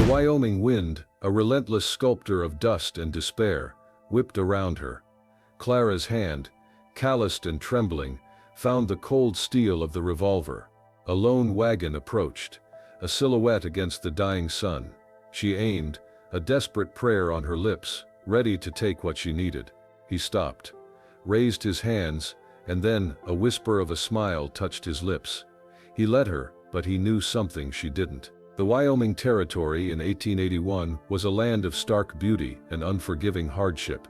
The Wyoming wind, a relentless sculptor of dust and despair, whipped around her. Clara's hand, calloused and trembling, found the cold steel of the revolver. A lone wagon approached, a silhouette against the dying sun. She aimed, a desperate prayer on her lips, ready to take what she needed. He stopped, raised his hands, and then a whisper of a smile touched his lips. He let her, but he knew something she didn't. The Wyoming Territory in 1881 was a land of stark beauty and unforgiving hardship.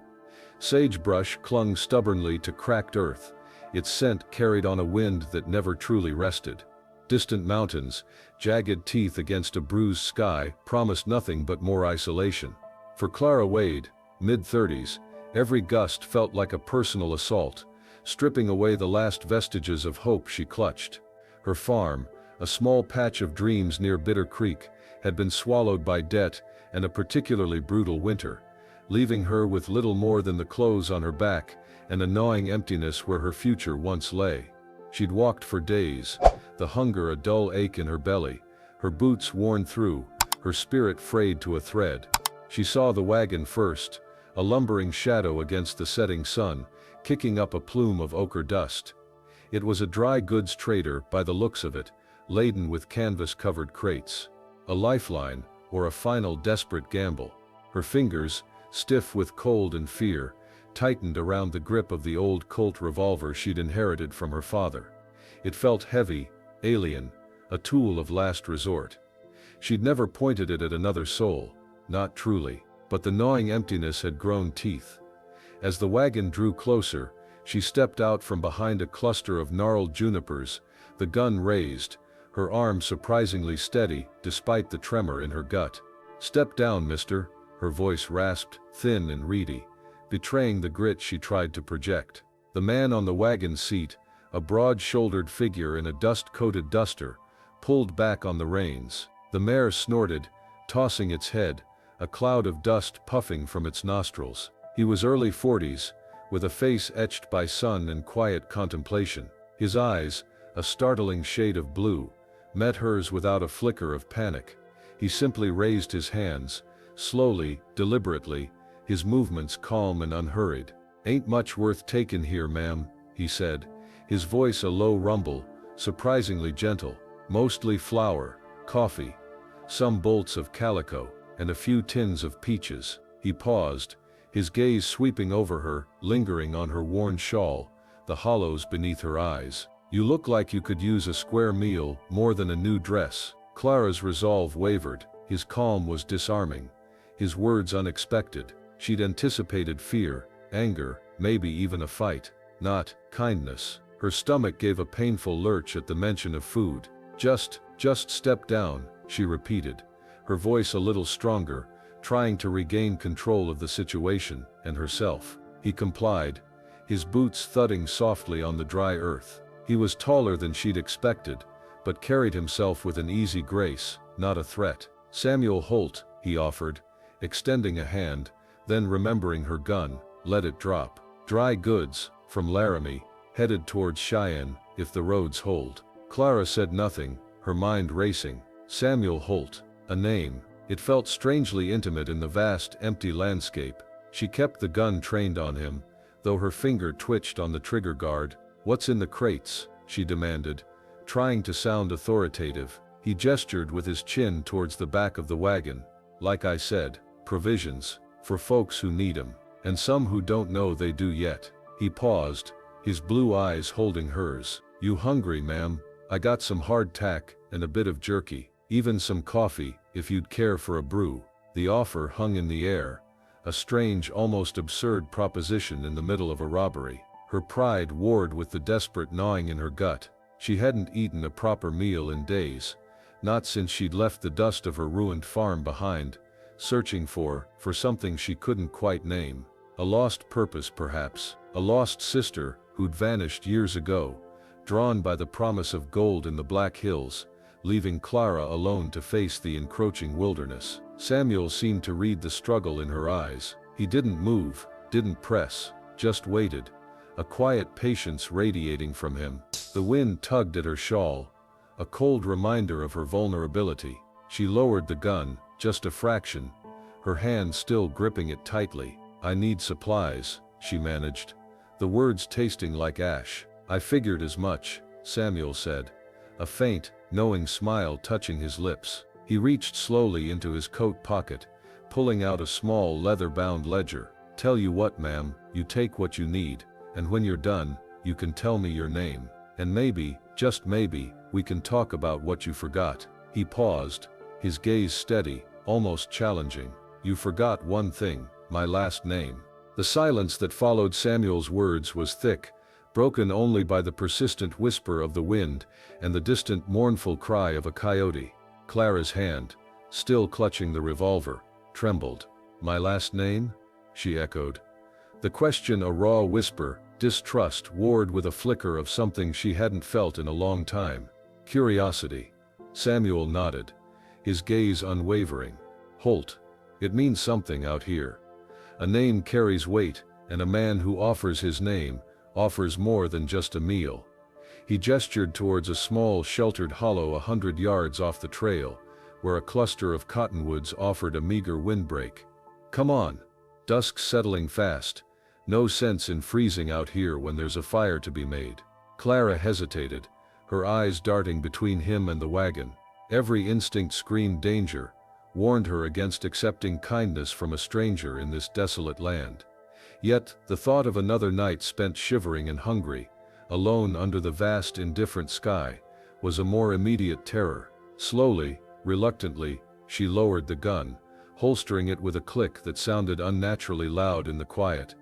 Sagebrush clung stubbornly to cracked earth, its scent carried on a wind that never truly rested. Distant mountains, jagged teeth against a bruised sky, promised nothing but more isolation. For Clara Wade, mid-30s, every gust felt like a personal assault, stripping away the last vestiges of hope she clutched. Her farm, a small patch of dreams near Bitter Creek, had been swallowed by debt and a particularly brutal winter, leaving her with little more than the clothes on her back and a gnawing emptiness where her future once lay. She'd walked for days, the hunger a dull ache in her belly, her boots worn through, her spirit frayed to a thread. She saw the wagon first, a lumbering shadow against the setting sun, kicking up a plume of ochre dust. It was a dry goods trader by the looks of it, laden with canvas-covered crates. A lifeline, or a final desperate gamble. Her fingers, stiff with cold and fear, tightened around the grip of the old Colt revolver she'd inherited from her father. It felt heavy, alien, a tool of last resort. She'd never pointed it at another soul, not truly, but the gnawing emptiness had grown teeth. As the wagon drew closer, she stepped out from behind a cluster of gnarled junipers, the gun raised, her arm surprisingly steady despite the tremor in her gut. "Step down, mister," her voice rasped, thin and reedy, betraying the grit she tried to project. The man on the wagon seat, a broad-shouldered figure in a dust-coated duster, pulled back on the reins. The mare snorted, tossing its head, a cloud of dust puffing from its nostrils. He was early 40s, with a face etched by sun and quiet contemplation. His eyes, a startling shade of blue, met hers without a flicker of panic. He simply raised his hands, slowly, deliberately, his movements calm and unhurried. "Ain't much worth takin' here, ma'am," he said, his voice a low rumble, surprisingly gentle. "Mostly flour, coffee, some bolts of calico, and a few tins of peaches." He paused, his gaze sweeping over her, lingering on her worn shawl, the hollows beneath her eyes. "You look like you could use a square meal more than a new dress." Clara's resolve wavered, his calm was disarming, his words unexpected. She'd anticipated fear, anger, maybe even a fight, not kindness. Her stomach gave a painful lurch at the mention of food. Just step down," she repeated, her voice a little stronger, trying to regain control of the situation and herself. He complied, his boots thudding softly on the dry earth. He was taller than she'd expected, but carried himself with an easy grace, not a threat. "Samuel Holt," he offered, extending a hand, then remembering her gun, let it drop. "Dry goods, from Laramie, headed towards Cheyenne, if the roads hold." Clara said nothing, her mind racing. Samuel Holt, a name. It felt strangely intimate in the vast, empty landscape. She kept the gun trained on him, though her finger twitched on the trigger guard. "What's in the crates?" she demanded, trying to sound authoritative. He gestured with his chin towards the back of the wagon. "Like I said, provisions, for folks who need 'em, and some who don't know they do yet." He paused, his blue eyes holding hers. "You hungry, ma'am? I got some hardtack and a bit of jerky, even some coffee, if you'd care for a brew." The offer hung in the air, a strange, almost absurd proposition in the middle of a robbery. Her pride warred with the desperate gnawing in her gut. She hadn't eaten a proper meal in days, not since she'd left the dust of her ruined farm behind, searching for something she couldn't quite name. A lost purpose perhaps, a lost sister who'd vanished years ago, drawn by the promise of gold in the Black Hills, leaving Clara alone to face the encroaching wilderness. Samuel seemed to read the struggle in her eyes. He didn't move, didn't press, just waited, a quiet patience radiating from him. The wind tugged at her shawl, a cold reminder of her vulnerability. She lowered the gun, just a fraction, her hand still gripping it tightly. "I need supplies," she managed, the words tasting like ash. "I figured as much," Samuel said, a faint, knowing smile touching his lips. He reached slowly into his coat pocket, pulling out a small leather-bound ledger. "Tell you what, ma'am, you take what you need, and when you're done, you can tell me your name. And maybe, just maybe, we can talk about what you forgot." He paused, his gaze steady, almost challenging. "You forgot one thing, my last name." The silence that followed Samuel's words was thick, broken only by the persistent whisper of the wind and the distant mournful cry of a coyote. Clara's hand, still clutching the revolver, trembled. "My last name?" she echoed. The question a raw whisper, distrust warred with a flicker of something she hadn't felt in a long time. Curiosity. Samuel nodded, his gaze unwavering. "Holt. It means something out here. A name carries weight, and a man who offers his name offers more than just a meal." He gestured towards a small sheltered hollow 100 yards off the trail, where a cluster of cottonwoods offered a meager windbreak. "Come on." Dusk's settling fast. No sense in freezing out here when there's a fire to be made. Clara hesitated, her eyes darting between him and the wagon. Every instinct screamed danger, warned her against accepting kindness from a stranger in this desolate land. Yet, the thought of another night spent shivering and hungry, alone under the vast indifferent sky, was a more immediate terror. Slowly, reluctantly, she lowered the gun, holstering it with a click that sounded unnaturally loud in the quiet.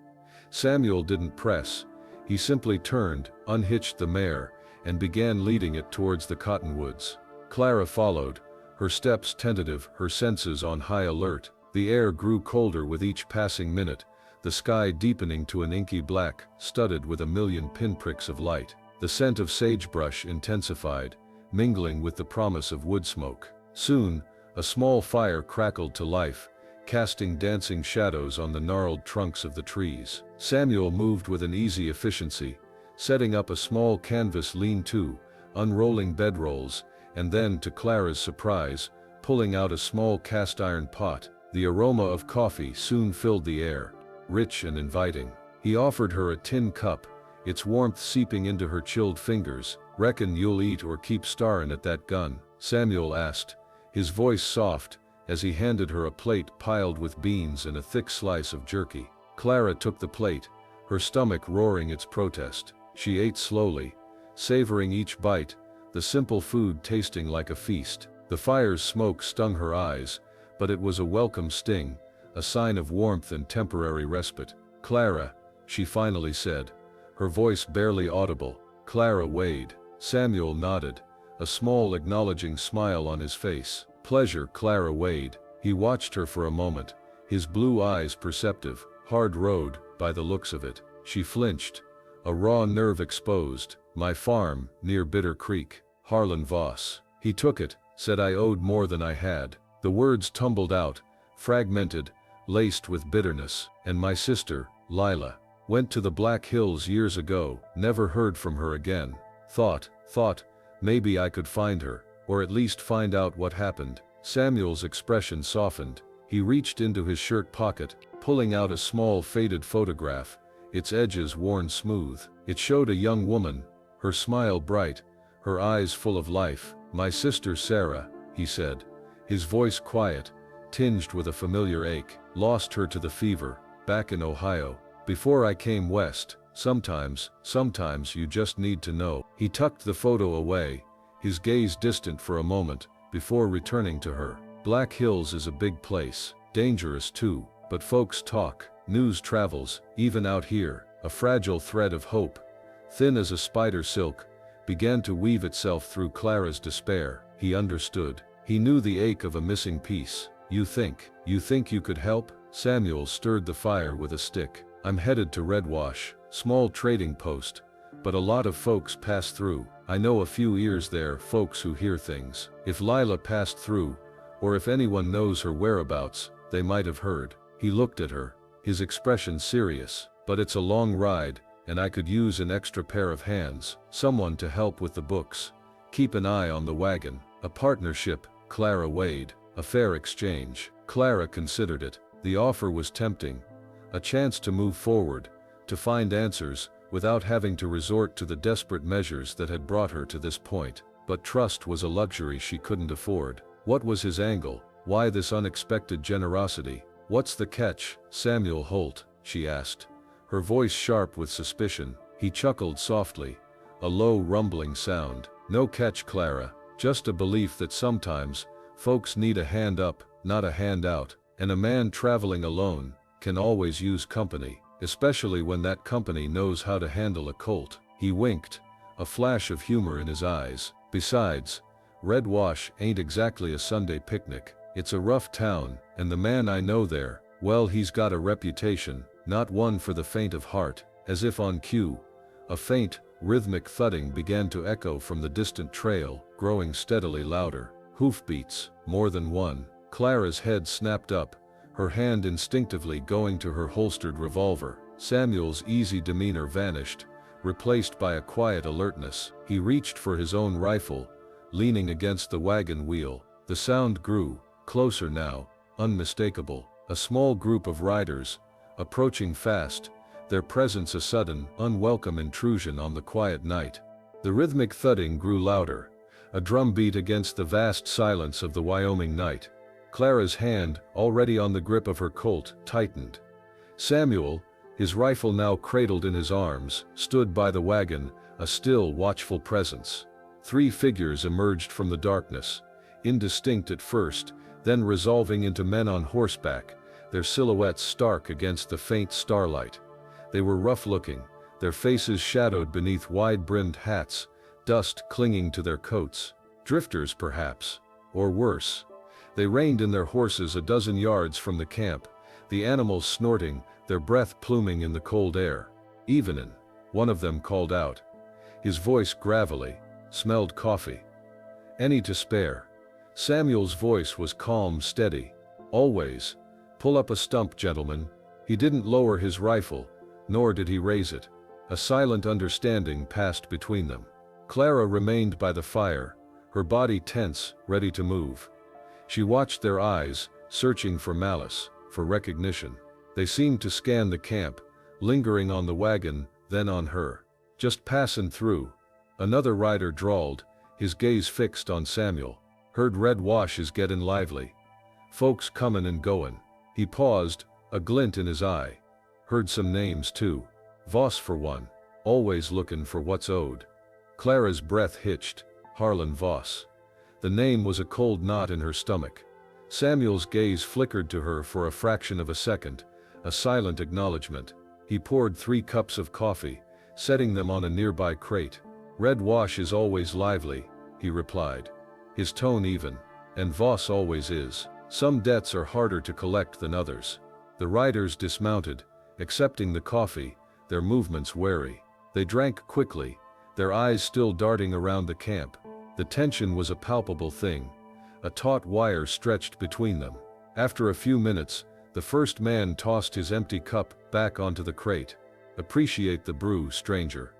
Samuel didn't press. He simply turned, unhitched the mare, and began leading it towards the cottonwoods. Clara followed, her steps tentative, her senses on high alert. The air grew colder with each passing minute, the sky deepening to an inky black, studded with a million pinpricks of light. The scent of sagebrush intensified, mingling with the promise of wood smoke. Soon, a small fire crackled to life, casting dancing shadows on the gnarled trunks of the trees. Samuel moved with an easy efficiency, setting up a small canvas lean-to, unrolling bedrolls, and then, to Clara's surprise, pulling out a small cast-iron pot. The aroma of coffee soon filled the air, rich and inviting. He offered her a tin cup, its warmth seeping into her chilled fingers. "Reckon you'll eat or keep starin' at that gun?" Samuel asked, his voice soft, as he handed her a plate piled with beans and a thick slice of jerky. Clara took the plate, her stomach roaring its protest. She ate slowly, savoring each bite, the simple food tasting like a feast. The fire's smoke stung her eyes, but it was a welcome sting, a sign of warmth and temporary respite. "Clara," she finally said, her voice barely audible. "Clara Wade." Samuel nodded, a small acknowledging smile on his face. "Pleasure, Clara Wade." He watched her for a moment, his blue eyes perceptive. "Hard road, by the looks of it." She flinched, a raw nerve exposed. "My farm, near Bitter Creek, Harlan Voss." He took it, said I owed more than I had. The words tumbled out, fragmented, laced with bitterness. "And my sister, Lila, went to the Black Hills years ago, never heard from her again. Thought, maybe I could find her, or at least find out what happened." Samuel's expression softened. He reached into his shirt pocket, pulling out a small faded photograph, its edges worn smooth. It showed a young woman, her smile bright, her eyes full of life. "My sister Sarah," he said, his voice quiet, tinged with a familiar ache. "Lost her to the fever, back in Ohio. Before I came west. Sometimes you just need to know." He tucked the photo away, his gaze distant for a moment, before returning to her. "Black Hills is a big place, dangerous too, but folks talk, news travels, even out here." A fragile thread of hope, thin as a spider silk, began to weave itself through Clara's despair. He understood. He knew the ache of a missing piece. You think you could help?" Samuel stirred the fire with a stick. "I'm headed to Redwash, small trading post, but a lot of folks pass through. I know a few ears there, folks who hear things. If Lila passed through, or if anyone knows her whereabouts, they might have heard." He looked at her, his expression serious. "But it's a long ride, and I could use an extra pair of hands, someone to help with the books, keep an eye on the wagon." "A partnership, Clara Wade." A fair exchange. Clara considered it. The offer was tempting. A chance to move forward, to find answers, without having to resort to the desperate measures that had brought her to this point. But trust was a luxury she couldn't afford. What was his angle? Why this unexpected generosity? "What's the catch, Samuel Holt?" she asked, her voice sharp with suspicion. He chuckled softly, a low rumbling sound. "No catch, Clara, just a belief that sometimes, folks need a hand up, not a hand out, and a man traveling alone can always use company, especially when that company knows how to handle a colt." He winked, a flash of humor in his eyes. "Besides, Red Wash ain't exactly a Sunday picnic. It's a rough town, and the man I know there, well, he's got a reputation, not one for the faint of heart." As if on cue, a faint, rhythmic thudding began to echo from the distant trail, growing steadily louder. Hoofbeats, more than one. Clara's head snapped up, her hand instinctively going to her holstered revolver. Samuel's easy demeanor vanished, replaced by a quiet alertness. He reached for his own rifle, leaning against the wagon wheel. The sound grew, closer now, unmistakable. A small group of riders, approaching fast, their presence a sudden, unwelcome intrusion on the quiet night. The rhythmic thudding grew louder, a drumbeat against the vast silence of the Wyoming night. Clara's hand, already on the grip of her Colt, tightened. Samuel, his rifle now cradled in his arms, stood by the wagon, a still, watchful presence. 3 figures emerged from the darkness, indistinct at first, then resolving into men on horseback, their silhouettes stark against the faint starlight. They were rough-looking, their faces shadowed beneath wide-brimmed hats, dust clinging to their coats. Drifters, perhaps, or worse. They reined in their horses a dozen yards from the camp, the animals snorting, their breath pluming in the cold air. "Evenin'," one of them called out. His voice gravelly, "Smelled coffee. Any to spare?" Samuel's voice was calm, steady. "Always. Pull up a stump, gentlemen." He didn't lower his rifle, nor did he raise it. A silent understanding passed between them. Clara remained by the fire, her body tense, ready to move. She watched their eyes, searching for malice, for recognition. They seemed to scan the camp, lingering on the wagon, then on her. "Just passin' through," another rider drawled, his gaze fixed on Samuel. "Heard Red Wash is gettin' lively. Folks comin' and goin'." He paused, a glint in his eye. "Heard some names too. Voss for one. Always lookin' for what's owed." Clara's breath hitched. Harlan Voss. The name was a cold knot in her stomach. Samuel's gaze flickered to her for a fraction of a second, a silent acknowledgement. He poured 3 cups of coffee, setting them on a nearby crate. "Red Wash is always lively," he replied, his tone even. "And Voss always is. Some debts are harder to collect than others." The riders dismounted, accepting the coffee, their movements wary. They drank quickly, their eyes still darting around the camp. The tension was a palpable thing, a taut wire stretched between them. After a few minutes, the first man tossed his empty cup back onto the crate. "Appreciate the brew, stranger."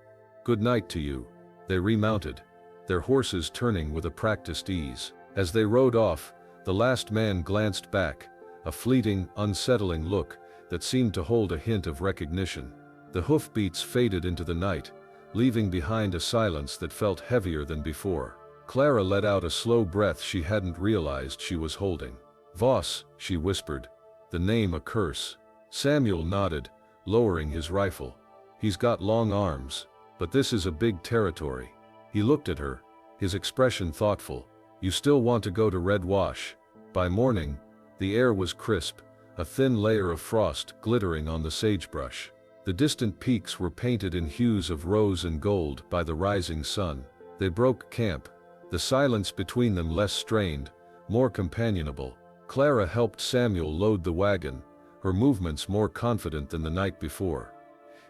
"Good night to you." They remounted, their horses turning with a practiced ease. As they rode off, the last man glanced back, a fleeting, unsettling look that seemed to hold a hint of recognition. The hoofbeats faded into the night, leaving behind a silence that felt heavier than before. Clara let out a slow breath she hadn't realized she was holding. "Voss," she whispered, the name a curse. Samuel nodded, lowering his rifle. "He's got long arms, but this is a big territory." He looked at her, his expression thoughtful. "You still want to go to Red Wash?" By morning, the air was crisp, a thin layer of frost glittering on the sagebrush. The distant peaks were painted in hues of rose and gold by the rising sun. They broke camp, the silence between them less strained, more companionable. Clara helped Samuel load the wagon, her movements more confident than the night before.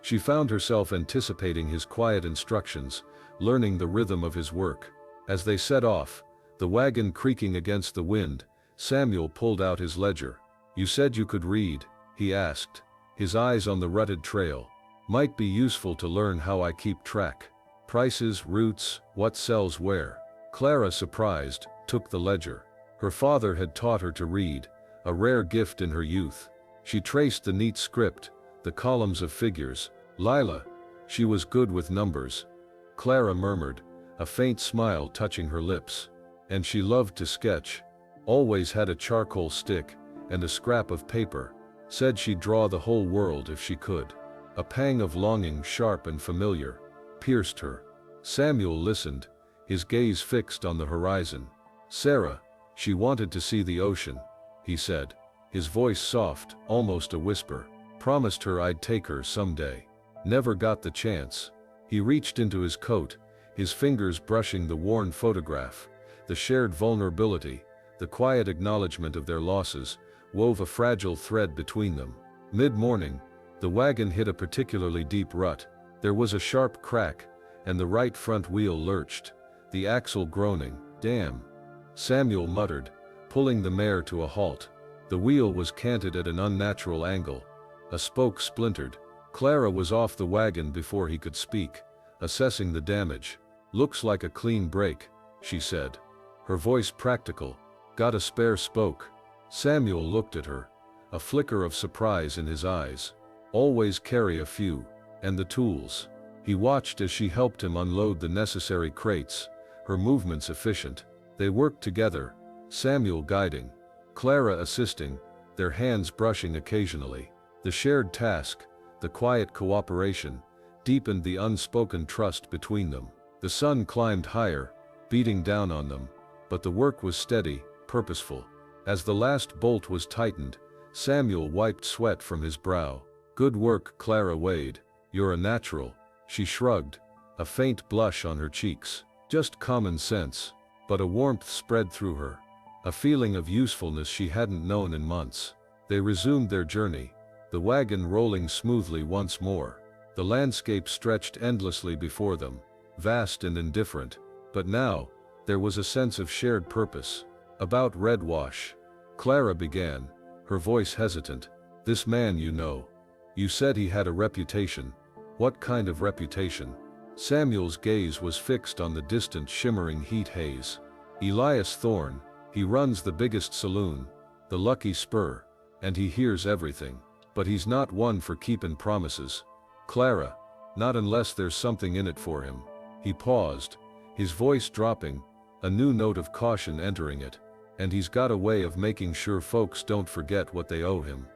She found herself anticipating his quiet instructions, learning the rhythm of his work. As they set off, the wagon creaking against the wind, Samuel pulled out his ledger. "You said you could read?" he asked, his eyes on the rutted trail. "Might be useful to learn how I keep track. Prices, routes, what sells where." Clara, surprised, took the ledger. Her father had taught her to read, a rare gift in her youth. She traced the neat script, the columns of figures. Lila, she was good with numbers. Clara murmured, a faint smile touching her lips. And she loved to sketch. Always had a charcoal stick and a scrap of paper. Said she'd draw the whole world if she could. A pang of longing, sharp and familiar, pierced her. Samuel listened, his gaze fixed on the horizon. Sarah, she wanted to see the ocean, he said, his voice soft, almost a whisper. Promised her I'd take her someday. Never got the chance. He reached into his coat, his fingers brushing the worn photograph. The shared vulnerability, the quiet acknowledgement of their losses, wove a fragile thread between them. Mid-morning, the wagon hit a particularly deep rut. There was a sharp crack, and the right front wheel lurched, the axle groaning. Damn, Samuel muttered, pulling the mare to a halt. The wheel was canted at an unnatural angle. A spoke splintered. Clara was off the wagon before he could speak, assessing the damage. Looks like a clean break, she said, her voice practical. Got a spare spoke? Samuel looked at her, a flicker of surprise in his eyes. Always carry a few. And the tools. He watched as she helped him unload the necessary crates, her movements efficient. They worked together, Samuel guiding, Clara assisting, their hands brushing occasionally. The shared task, the quiet cooperation, deepened the unspoken trust between them. The sun climbed higher, beating down on them, but the work was steady, purposeful. As the last bolt was tightened, Samuel wiped sweat from his brow. Good work, Clara weighed. You're a natural. She shrugged, a faint blush on her cheeks. Just common sense. But a warmth spread through her. A feeling of usefulness she hadn't known in months. They resumed their journey, the wagon rolling smoothly once more. The landscape stretched endlessly before them, vast and indifferent. But now, there was a sense of shared purpose. About Redwash, Clara began, her voice hesitant. This man you know. You said he had a reputation. What kind of reputation? Samuel's gaze was fixed on the distant shimmering heat haze. Elias Thorne, he runs the biggest saloon, the Lucky Spur, and he hears everything. But he's not one for keepin' promises. Clara, not unless there's something in it for him. He paused, his voice dropping, a new note of caution entering it. And he's got a way of making sure folks don't forget what they owe him.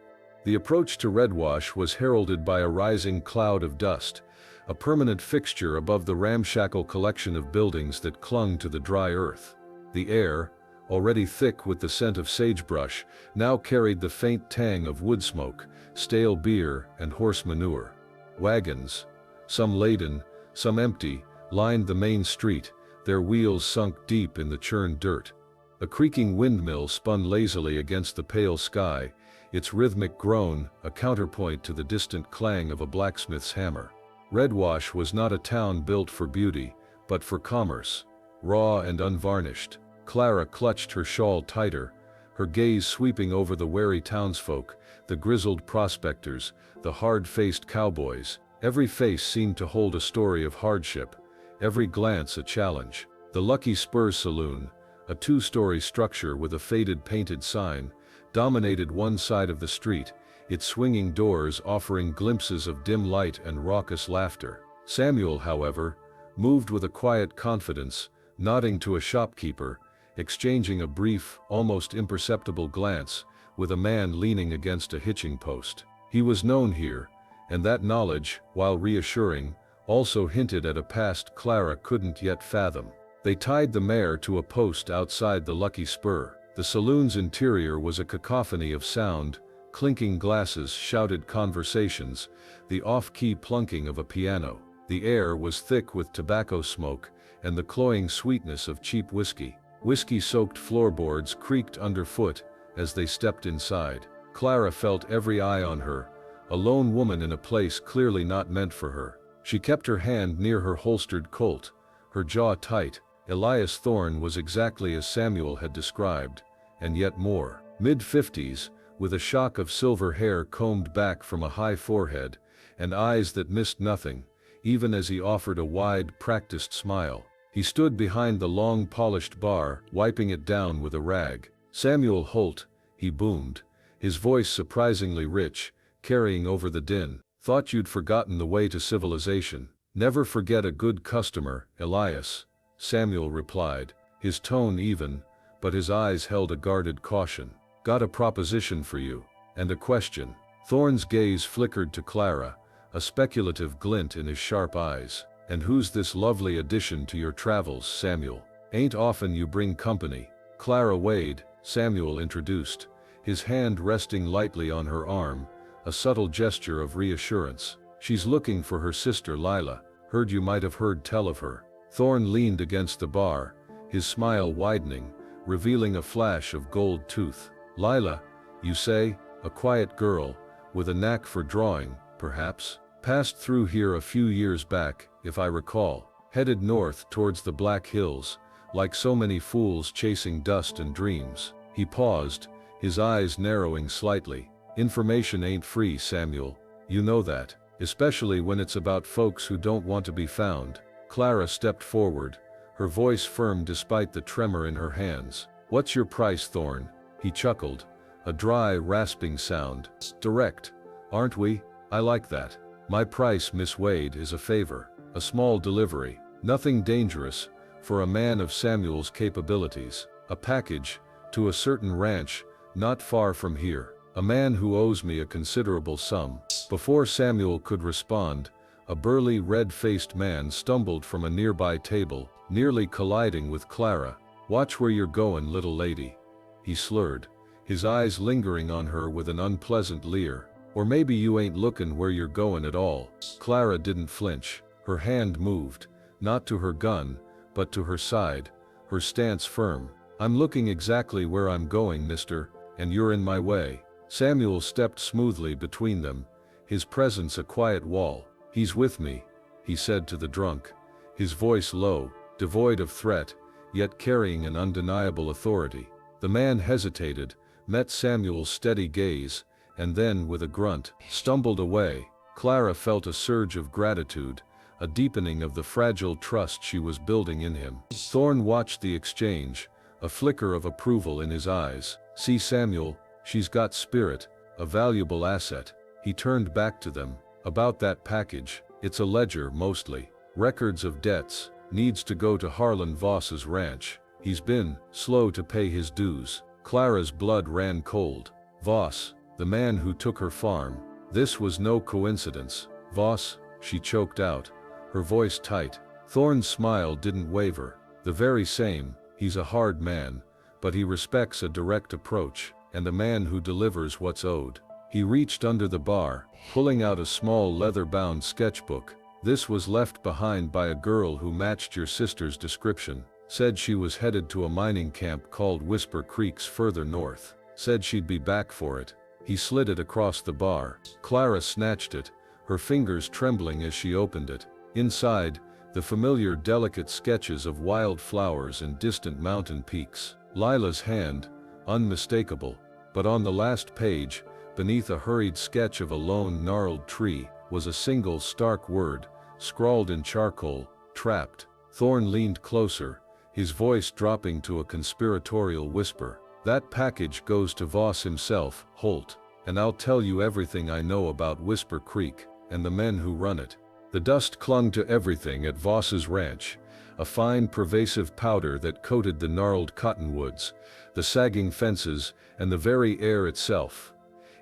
The approach to Redwash was heralded by a rising cloud of dust, a permanent fixture above the ramshackle collection of buildings that clung to the dry earth. The air, already thick with the scent of sagebrush, now carried the faint tang of wood smoke, stale beer, and horse manure. Wagons, some laden, some empty, lined the main street, their wheels sunk deep in the churned dirt. A creaking windmill spun lazily against the pale sky, its rhythmic groan a counterpoint to the distant clang of a blacksmith's hammer. Redwash was not a town built for beauty, but for commerce, raw and unvarnished. Clara clutched her shawl tighter, her gaze sweeping over the wary townsfolk, the grizzled prospectors, the hard-faced cowboys. Every face seemed to hold a story of hardship, every glance a challenge. The Lucky Spur Saloon, a two-story structure with a faded painted sign, dominated one side of the street, its swinging doors offering glimpses of dim light and raucous laughter. Samuel, however, moved with a quiet confidence, nodding to a shopkeeper, exchanging a brief, almost imperceptible glance with a man leaning against a hitching post. He was known here, and that knowledge, while reassuring, also hinted at a past Clara couldn't yet fathom. They tied the mare to a post outside the Lucky Spur. The saloon's interior was a cacophony of sound, clinking glasses, shouted conversations, the off-key plunking of a piano. The air was thick with tobacco smoke and the cloying sweetness of cheap whiskey. Whiskey-soaked floorboards creaked underfoot as they stepped inside. Clara felt every eye on her, a lone woman in a place clearly not meant for her. She kept her hand near her holstered Colt, her jaw tight. Elias Thorne was exactly as Samuel had described, and yet more. Mid-50s, with a shock of silver hair combed back from a high forehead, and eyes that missed nothing, even as he offered a wide, practiced smile. He stood behind the long polished bar, wiping it down with a rag. Samuel Holt, he boomed, his voice surprisingly rich, carrying over the din. Thought you'd forgotten the way to civilization. Never forget a good customer, Elias, Samuel replied, his tone even, but his eyes held a guarded caution. Got a proposition for you. And a question. Thorne's gaze flickered to Clara, a speculative glint in his sharp eyes. And who's this lovely addition to your travels, Samuel? Ain't often you bring company. Clara Wade, Samuel introduced, his hand resting lightly on her arm, a subtle gesture of reassurance. She's looking for her sister Lila. Heard you might have heard tell of her. Thorne leaned against the bar, his smile widening, revealing a flash of gold tooth. Lila, you say? A quiet girl, with a knack for drawing, perhaps? Passed through here a few years back, if I recall. Headed north towards the Black Hills, like so many fools chasing dust and dreams. He paused, his eyes narrowing slightly. Information ain't free, Samuel. You know that. Especially when it's about folks who don't want to be found. Clara stepped forward, her voice firm despite the tremor in her hands. What's your price, Thorne? He chuckled, a dry, rasping sound. Direct, aren't we? I like that. My price, Miss Wade, is a favor, a small delivery, nothing dangerous, for a man of Samuel's capabilities. A package, to a certain ranch, not far from here. A man who owes me a considerable sum. Before Samuel could respond, a burly red-faced man stumbled from a nearby table, nearly colliding with Clara. Watch where you're going, little lady. He slurred, his eyes lingering on her with an unpleasant leer. Or maybe you ain't looking where you're going at all. Clara didn't flinch. Her hand moved, not to her gun, but to her side, her stance firm. I'm looking exactly where I'm going, mister, and you're in my way. Samuel stepped smoothly between them, his presence a quiet wall. He's with me, he said to the drunk, his voice low, devoid of threat, yet carrying an undeniable authority. The man hesitated, met Samuel's steady gaze, and then, with a grunt, stumbled away. Clara felt a surge of gratitude, a deepening of the fragile trust she was building in him. Thorne watched the exchange, a flicker of approval in his eyes. See, Samuel, she's got spirit, a valuable asset. He turned back to them. About that package, it's a ledger mostly. Records of debts, needs to go to Harlan Voss's ranch. He's been slow to pay his dues. Clara's blood ran cold. Voss, the man who took her farm. This was no coincidence. Voss, she choked out, her voice tight. Thorne's smile didn't waver. The very same. He's a hard man, but he respects a direct approach, and a man who delivers what's owed. He reached under the bar, pulling out a small leather-bound sketchbook. This was left behind by a girl who matched your sister's description. Said she was headed to a mining camp called Whisper Creeks further north. Said she'd be back for it. He slid it across the bar. Clara snatched it, her fingers trembling as she opened it. Inside, the familiar delicate sketches of wild flowers and distant mountain peaks. Lila's hand, unmistakable, but on the last page, beneath a hurried sketch of a lone gnarled tree, was a single stark word, scrawled in charcoal, trapped. Thorne leaned closer, his voice dropping to a conspiratorial whisper. That package goes to Voss himself, Holt, and I'll tell you everything I know about Whisper Creek, and the men who run it. The dust clung to everything at Voss's ranch, a fine pervasive powder that coated the gnarled cottonwoods, the sagging fences, and the very air itself.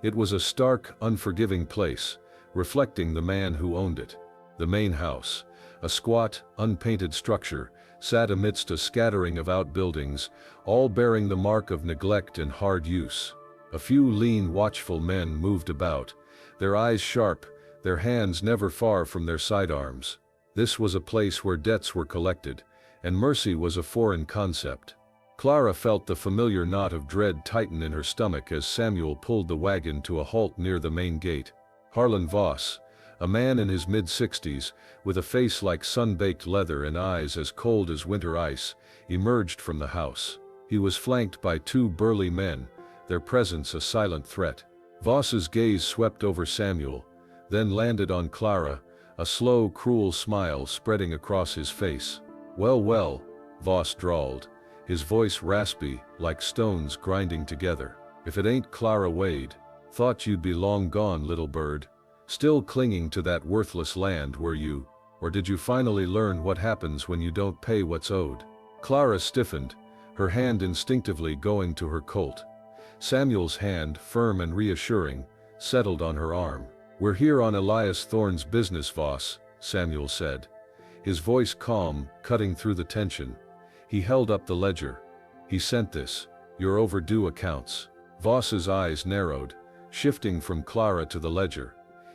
It was a stark, unforgiving place, reflecting the man who owned it. The main house, a squat, unpainted structure, sat amidst a scattering of outbuildings, all bearing the mark of neglect and hard use. A few lean, watchful men moved about, their eyes sharp, their hands never far from their sidearms. This was a place where debts were collected, and mercy was a foreign concept. Clara felt the familiar knot of dread tighten in her stomach as Samuel pulled the wagon to a halt near the main gate. Harlan Voss, a man in his mid-60s, with a face like sun-baked leather and eyes as cold as winter ice, emerged from the house. He was flanked by two burly men, their presence a silent threat. Voss's gaze swept over Samuel, then landed on Clara, a slow, cruel smile spreading across his face. Well, well, Voss drawled, his voice raspy, like stones grinding together. If it ain't Clara Wade. Thought you'd be long gone, little bird. Still clinging to that worthless land, were you? Or did you finally learn what happens when you don't pay what's owed? Clara stiffened, her hand instinctively going to her Colt. Samuel's hand, firm and reassuring, settled on her arm. We're here on Elias Thorne's business, Voss, Samuel said. His voice calm, cutting through the tension. He held up the ledger. He sent this. Your overdue accounts. Voss's eyes narrowed, shifting from Clara to the ledger.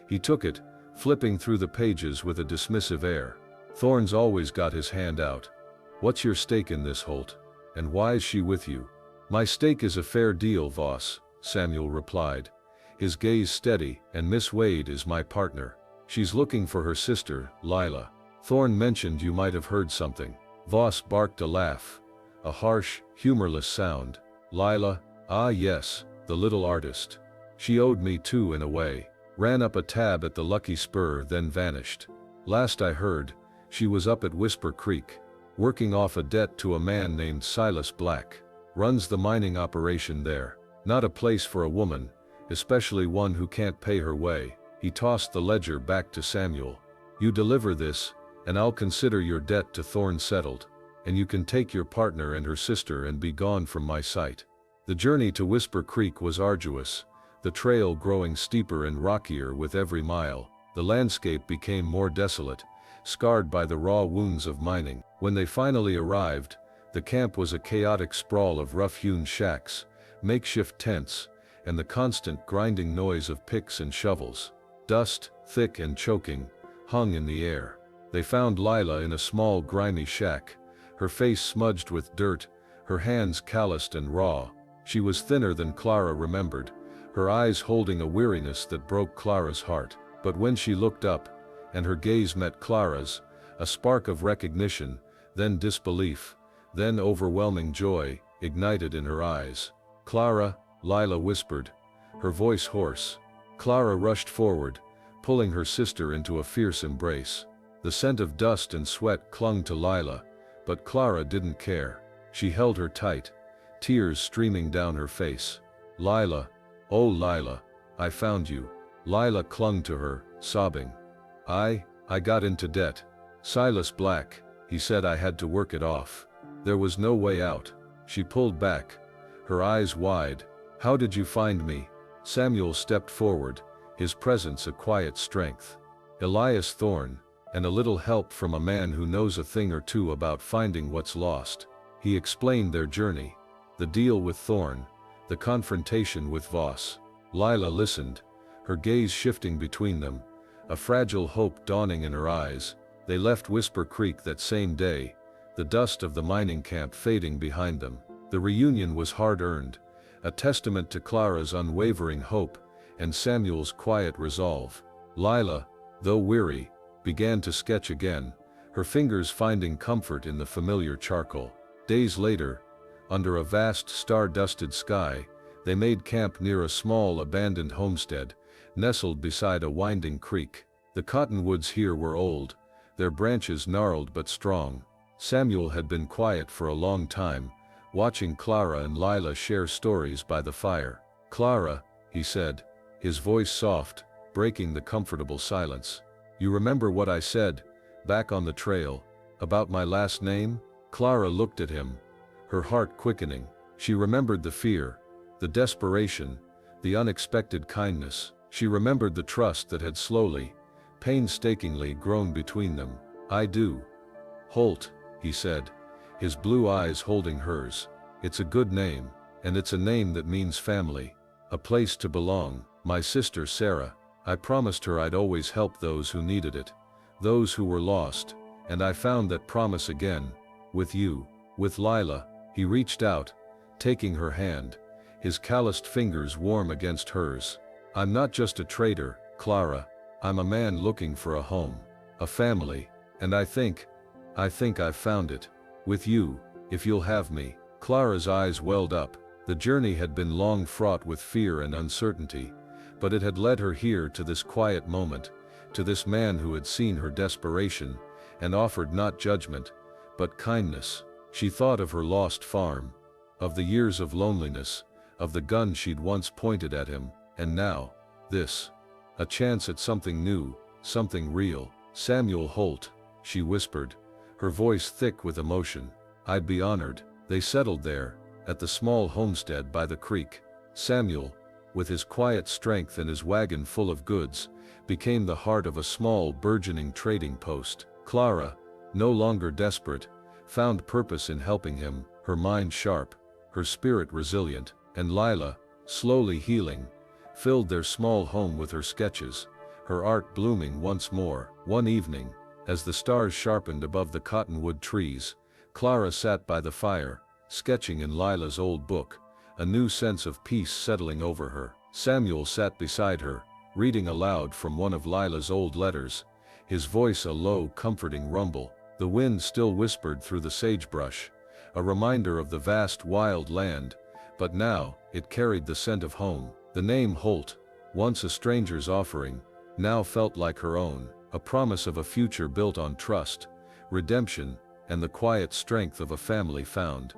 He took it, flipping through the pages with a dismissive air. Thorne's always got his hand out. What's your stake in this, Holt? And why is she with you? My stake is a fair deal, Voss, Samuel replied, his gaze steady, and Miss Wade is my partner. She's looking for her sister, Lila. Thorne mentioned you might have heard something. Voss barked a laugh, a harsh, humorless sound. Lila, ah yes, the little artist. She owed me too in a way. Ran up a tab at the Lucky Spur, then vanished. Last I heard, she was up at Whisper Creek, working off a debt to a man named Silas Black. Runs the mining operation there. Not a place for a woman, especially one who can't pay her way. He tossed the ledger back to Samuel. You deliver this, and I'll consider your debt to Thorne settled, and you can take your partner and her sister and be gone from my sight. The journey to Whisper Creek was arduous, the trail growing steeper and rockier with every mile. The landscape became more desolate, scarred by the raw wounds of mining. When they finally arrived, the camp was a chaotic sprawl of rough-hewn shacks, makeshift tents, and the constant grinding noise of picks and shovels. Dust, thick and choking, hung in the air. They found Lila in a small grimy shack, her face smudged with dirt, her hands calloused and raw. She was thinner than Clara remembered, her eyes holding a weariness that broke Clara's heart. But when she looked up, and her gaze met Clara's, a spark of recognition, then disbelief, then overwhelming joy, ignited in her eyes. Clara, Lila whispered, her voice hoarse. Clara rushed forward, pulling her sister into a fierce embrace. The scent of dust and sweat clung to Lila, but Clara didn't care. She held her tight, tears streaming down her face. Lila, oh Lila, I found you. Lila clung to her, sobbing. I got into debt. Silas Black, he said I had to work it off. There was no way out. She pulled back, her eyes wide. How did you find me? Samuel stepped forward, his presence a quiet strength. Elias Thorne, and a little help from a man who knows a thing or two about finding what's lost. He explained their journey, the deal with Thorne, the confrontation with Voss. Lila listened, her gaze shifting between them, a fragile hope dawning in her eyes. They left Whisper Creek that same day, the dust of the mining camp fading behind them. The reunion was hard-earned, a testament to Clara's unwavering hope and Samuel's quiet resolve. Lila, though weary, began to sketch again, her fingers finding comfort in the familiar charcoal. Days later, under a vast star-dusted sky, they made camp near a small abandoned homestead, nestled beside a winding creek. The cottonwoods here were old, their branches gnarled but strong. Samuel had been quiet for a long time, watching Clara and Lila share stories by the fire. Clara, he said, his voice soft, breaking the comfortable silence. You remember what I said, back on the trail, about my last name? Clara looked at him, her heart quickening. She remembered the fear, the desperation, the unexpected kindness. She remembered the trust that had slowly, painstakingly grown between them. I do. Holt, he said, his blue eyes holding hers. It's a good name, and it's a name that means family, a place to belong. My sister Sarah, I promised her I'd always help those who needed it, those who were lost, and I found that promise again, with you. With Lila, he reached out, taking her hand, his calloused fingers warm against hers. I'm not just a trader, Clara, I'm a man looking for a home, a family, and I think I've found it. With you, if you'll have me. Clara's eyes welled up. The journey had been long fraught with fear and uncertainty, but it had led her here to this quiet moment, to this man who had seen her desperation, and offered not judgment, but kindness. She thought of her lost farm, of the years of loneliness, of the gun she'd once pointed at him, and now, this. A chance at something new, something real. "Samuel Holt," she whispered, her voice thick with emotion. "I'd be honored." They settled there, at the small homestead by the creek. Samuel, with his quiet strength and his wagon full of goods, became the heart of a small burgeoning trading post. Clara, no longer desperate, found purpose in helping him, her mind sharp, her spirit resilient, and Lila, slowly healing, filled their small home with her sketches, her art blooming once more. One evening, as the stars sharpened above the cottonwood trees, Clara sat by the fire, sketching in Lila's old book, a new sense of peace settling over her. Samuel sat beside her, reading aloud from one of Lila's old letters, his voice a low, comforting rumble. The wind still whispered through the sagebrush, a reminder of the vast wild land, but now, it carried the scent of home. The name Holt, once a stranger's offering, now felt like her own, a promise of a future built on trust, redemption, and the quiet strength of a family found.